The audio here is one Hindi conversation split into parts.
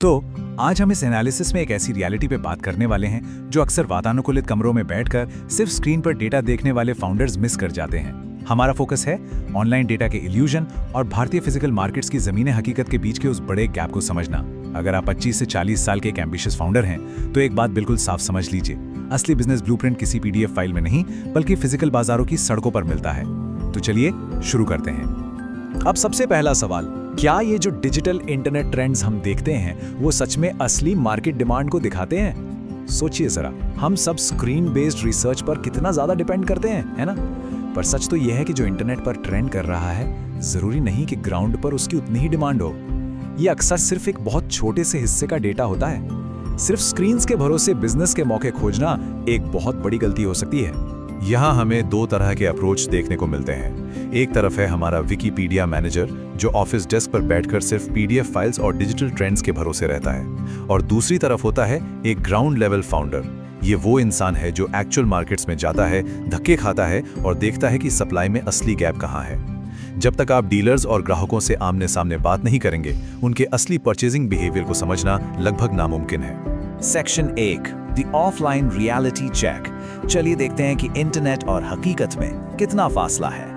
तो आज हम इस एनालिसिस में एक ऐसी रियलिटी पे बात करने वाले हैं जो अक्सर वातानुकूलित कमरों में बैठकर सिर्फ स्क्रीन पर डेटा देखने वाले फाउंडर्स मिस कर जाते हैं। हमारा फोकस है ऑनलाइन डेटा के इल्यूजन और भारतीय फिजिकल मार्केट्स की जमीनी हकीकत के बीच के उस बड़े गैप को समझना। अगर आप 25 से 40 साल के एक एम्बिशियस फाउंडर हैं तो एक बात बिल्कुल साफ समझ लीजिए, असली बिजनेस ब्लूप्रिंट किसी PDF फाइल में नहीं बल्कि फिजिकल बाजारों की सड़कों पर मिलता है। तो चलिए शुरू करते हैं। अब सबसे पहला सवाल, क्या ये जो डिजिटल इंटरनेट ट्रेंड्स हम देखते हैं वो सच में असली मार्केट डिमांड को दिखाते हैं? सोचिए जरा, हम सब स्क्रीन बेस्ड रिसर्च पर कितना ज्यादा डिपेंड करते हैं, है ना? पर सच तो यह है कि जो इंटरनेट पर ट्रेंड कर रहा है जरूरी नहीं कि ग्राउंड पर उसकी उतनी ही डिमांड हो। ये अक्सर सिर्फ एक बहुत छोटे से हिस्से का डेटा होता है। सिर्फ स्क्रीन्स के भरोसे बिजनेस के मौके खोजना एक बहुत बड़ी गलती हो सकती है। यहाँ हमें दो तरह के अप्रोच देखने को मिलते हैं। एक तरफ है हमारा विकिपीडिया मैनेजर जो ऑफिस डेस्क पर बैठकर सिर्फ PDF फाइल्स और डिजिटल ट्रेंड्स के भरोसे रहता है, और दूसरी तरफ होता है एक ग्राउंड लेवल फाउंडर। ये वो इंसान है जो एक्चुअल मार्केट्स में जाता है, धक्के खाता है और देखता है कि सप्लाई में असली गैप कहाँ है। जब तक आप डीलर्स और ग्राहकों से आमने सामने बात नहीं करेंगे, उनके असली परचेजिंग बिहेवियर को समझना लगभग नामुमकिन है। Section 1, the offline reality check. चलिए देखते हैं कि इंटरनेट और हकीकत में कितना फासला है।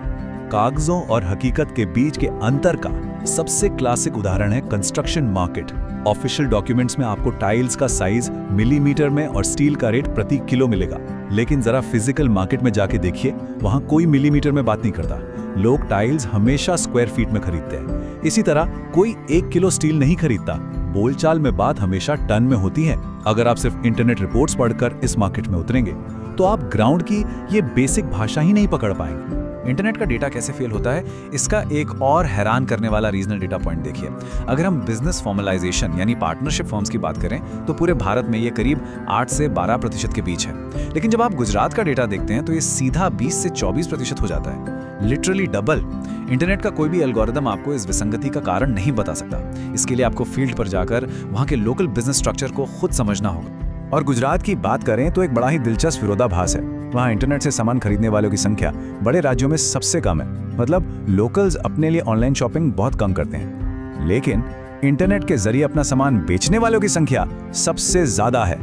कागजों और हकीकत के बीच के अंतर का सबसे क्लासिक उदाहरण है कंस्ट्रक्शन मार्केट। ऑफिशियल डॉक्यूमेंट्स में आपको टाइल्स का साइज मिलीमीटर में और स्टील का रेट प्रति किलो मिलेगा, लेकिन जरा फिजिकल मार्केट में जाके देखिए, वहां कोई मिलीमीटर में बात नहीं करता। लोग टाइल्स हमेशा स्क्वायर फीट में खरीदते हैं। इसी तरह कोई 1 किलो स्टील नहीं खरीदता। बोलचाल में बात हमेशा टन में होती है। अगर आप सिर्फ इंटरनेट रिपोर्ट्स पढ़कर इस मार्केट में उतरेंगे तो आप ग्राउंड की ये बेसिक भाषा ही नहीं पकड़ पाएंगे। इंटरनेट का डेटा कैसे फेल होता है, इसका एक और हैरान करने वाला रीजनल डेटा पॉइंट देखिए। अगर हम बिजनेस फॉर्मलाइजेशन यानी पार्टनरशिप फर्म्स की बात करें तो पूरे भारत में ये करीब 8 से 12% के बीच है, लेकिन जब आप गुजरात का डेटा देखते हैं तो ये सीधा 20 से 24% हो जाता है, लिटरली डबल। इंटरनेट का कोई भी एल्गोरिदम आपको इस विसंगति का कारण नहीं बता सकता। इसके लिए आपको फील्ड पर जाकर वहां के लोकल बिजनेस स्ट्रक्चर को खुद समझना होगा। और गुजरात की बात करें तो एक बड़ा ही दिलचस्प विरोधाभास है। वहाँ इंटरनेट से सामान खरीदने वालों की संख्या बड़े राज्यों में सबसे कम है, मतलब लोकल्स अपने लिए ऑनलाइन शॉपिंग बहुत कम करते हैं, लेकिन इंटरनेट के जरिए अपना सामान बेचने वालों की संख्या सबसे ज्यादा है।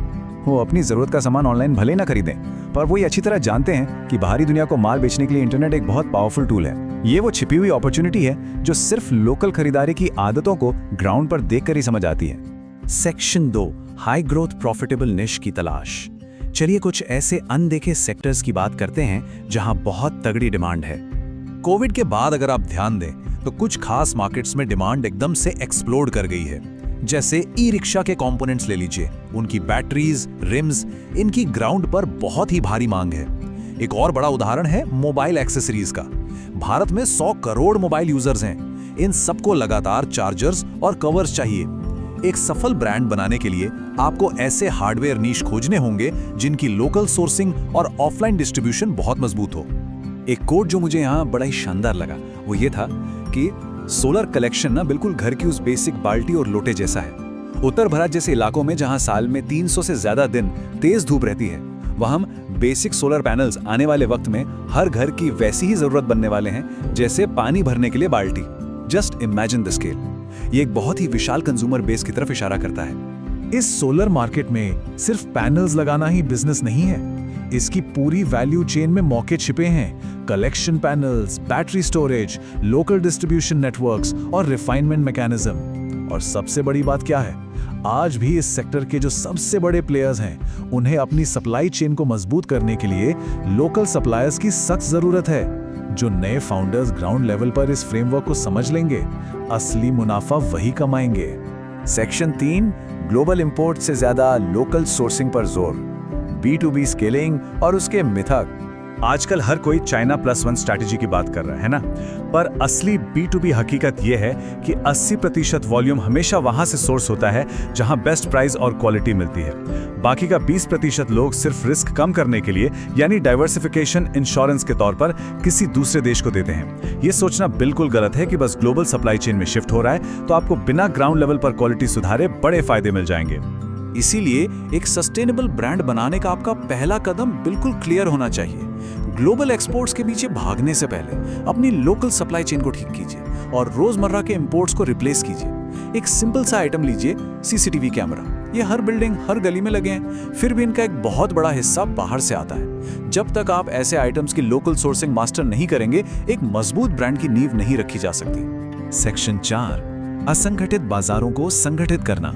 वो अपनी जरूरत का सामान ऑनलाइन भले ना खरीदें, पर वो ये अच्छी तरह जानते हैं कि बाहरी दुनिया को माल बेचने के लिए इंटरनेट एक बहुत पावरफुल टूल है। ये वो छिपी हुई अपॉर्चुनिटी है जो सिर्फ लोकल खरीदारी की आदतों को ग्राउंड पर देखकर ही समझ आती है। सेक्शन 2, हाई ग्रोथ प्रॉफिटेबल निश की तलाश। चलिए कुछ ऐसे अनदेखे सेक्टर्स की बात करते हैं जहां बहुत तगड़ी डिमांड है। कोविड के बाद अगर आप ध्यान दें तो कुछ खास मार्केट्स में डिमांड एकदम से एक्सप्लोड कर गई है। जैसे ई-रिक्शा के कंपोनेंट्स ले लीजिए, उनकी बैटरीज, रिम्स, इनकी ग्राउंड पर बहुत ही भारी मांग है। एक और बड़ा उदाहरण है मोबाइल एक्सेसरीज का। भारत में 100 करोड़ मोबाइल यूजर्स हैं। इन सबको लगातार चार्जर्स और कवर्स चाहिए। एक सफल ब्रांड बनाने के लिए आपको ऐसे हार्डवेयर नीश खोजने होंगे जिनकी लोकल सोर्सिंग और ऑफलाइन डिस्ट्रीब्यूशन बहुत मजबूत हो। एक कोड जो मुझे यहाँ बड़ा ही शानदार लगा वो ये था कि सोलर कलेक्शन ना बिल्कुल घर की उस बेसिक बाल्टी और लोटे जैसा है। उत्तर भारत जैसे इलाकों में जहाँ साल में 300 से ज्यादा दिन तेज धूप रहती है, वहाँ हम बेसिक सोलर पैनल्स आने वाले वक्त में हर घर की वैसी ही जरूरत बनने वाले हैं जैसे पानी भरने के लिए बाल्टी। Just imagine the scale. ये एक बहुत ही विशाल कंज्यूमर बेस की तरफ इशारा करता है। इस सोलर मार्केट में सिर्फ पैनल्स लगाना ही बिजनेस नहीं है, इसकी पूरी वैल्यू चेन में मौके छिपे हैं। Collection panels, battery storage, local distribution networks और रिफाइनमेंट मैकेनिज्म। और सबसे बड़ी बात क्या है, आज भी इस सेक्टर के जो सबसे बड़े प्लेयर्स हैं उन्हें अपनी सप्लाई चेन को मजबूत करने के लिए लोकल सप्लायर्स की सख्त जरूरत है। जो नए फाउंडर्स ग्राउंड लेवल पर इस फ्रेमवर्क को समझ लेंगे, असली मुनाफा वही कमाएंगे। सेक्शन 3, ग्लोबल इंपोर्ट से ज्यादा लोकल सोर्सिंग पर जोर। B2B स्केलिंग और उसके मिथक। आजकल हर कोई चाइना +1 स्ट्रैटेजी की बात कर रहा है ना, पर असली B2B हकीकत यह है कि 80% वॉल्यूम हमेशा वहां से सोर्स होता है जहां बेस्ट प्राइस और क्वालिटी मिलती है। बाकी का 20% लोग सिर्फ रिस्क कम करने के लिए यानी डाइवर्सिफिकेशन इंश्योरेंस के तौर पर किसी दूसरे देश को देते हैं। ये सोचना बिल्कुल गलत है कि बस ग्लोबल सप्लाई चेन में शिफ्ट हो रहा है तो आपको बिना ग्राउंड लेवल पर क्वालिटी सुधारे बड़े फायदे मिल जाएंगे। इसीलिए एक सस्टेनेबल ब्रांड बनाने का आपका पहला कदम बिल्कुल क्लियर होना चाहिए। ग्लोबल एक्सपोर्ट्स के पीछे भागने से पहले अपनी लोकल सप्लाई चेन को ठीक कीजिए और रोजमर्रा के इंपोर्ट्स को रिप्लेस कीजिए। एक सिंपल सा आइटम लीजिए, सीसीटीवी कैमरा। ये हर बिल्डिंग, हर गली में लगे हैं, फिर भी इनका एक बहुत बड़ा हिस्सा बाहर से आता है। जब तक आप ऐसे आइटम्स की लोकल सोर्सिंग मास्टर नहीं करेंगे, एक मजबूत ब्रांड की नींव नहीं रखी जा सकती। सेक्शन 4, असंगठित बाजारों को संगठित करना।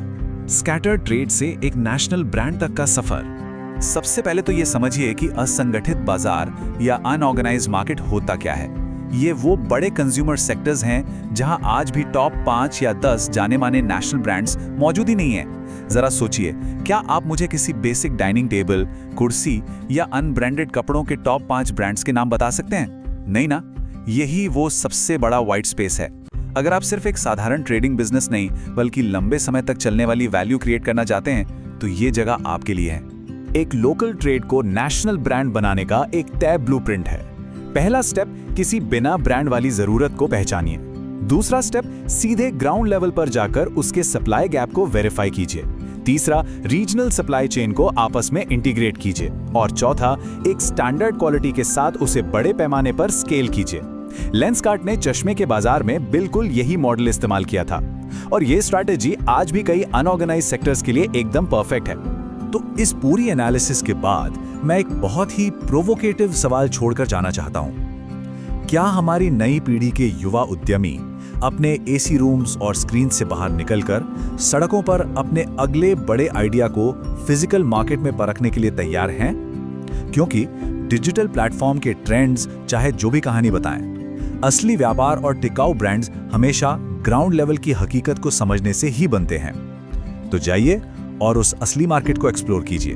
स्कैटर ट्रेड से एक नेशनल ब्रांड तक का सफर। सबसे पहले तो ये समझिए कि असंगठित बाजार या अनऑर्गेनाइज्ड मार्केट होता क्या है। ये वो बड़े कंज्यूमर सेक्टर्स हैं जहां आज भी टॉप 5 या 10 जाने माने नेशनल ब्रांड्स मौजूद ही नहीं है। जरा सोचिए, क्या आप मुझे किसी बेसिक डाइनिंग टेबल, कुर्सी या अनब्रांडेड कपड़ों के टॉप 5 ब्रांड्स के नाम बता सकते हैं? नहीं ना। यही वो सबसे बड़ा व्हाइट स्पेस है। अगर आप सिर्फ एक साधारण ट्रेडिंग बिजनेस नहीं बल्कि लंबे समय तक चलने वाली वैल्यू क्रिएट करना चाहते हैं तो ये जगह आपके लिए है। एक लोकल ट्रेड को नेशनल ब्रांड बनाने का एक तय ब्लूप्रिंट है। पहला स्टेप, किसी बिना ब्रांड वाली जरूरत को पहचानिए। दूसरा स्टेप, सीधे ग्राउंड लेवल पर जाकर उसके सप्लाई गैप को वेरीफाई कीजिए। तीसरा, रीजनल सप्लाई चेन को आपस में इंटीग्रेट कीजिए। और चौथा, एक स्टैंडर्ड क्वालिटी के साथ उसे बड़े पैमाने पर स्केल कीजिए। लेंसकार्ट ने चश्मे के बाजार में बिल्कुल यही मॉडल इस्तेमाल किया था और ये स्ट्रैटेजी आज भी कई अनऑर्गेनाइज्ड सेक्टर्स के लिए एकदम परफेक्ट है। तो इस पूरी एनालिसिस के बाद मैं एक बहुत ही प्रोवोकेटिव सवाल छोड़कर जाना चाहता हूं। क्या हमारी नई पीढ़ी के युवा उद्यमी अपने एसी रूम्स और स्क्रीन से बाहर निकलकर सड़कों पर अपने अगले बड़े आइडिया को फिजिकल मार्केट में परखने के लिए तैयार हैं? क्योंकि डिजिटल प्लेटफॉर्म के ट्रेंड्स चाहे जो भी कहानी बताएं, असली व्यापार और टिकाऊ ब्रांड्स हमेशा ग्राउंड लेवल की हकीकत को समझने से ही बनते हैं। तो जाइए और उस असली मार्केट को एक्सप्लोर कीजिए।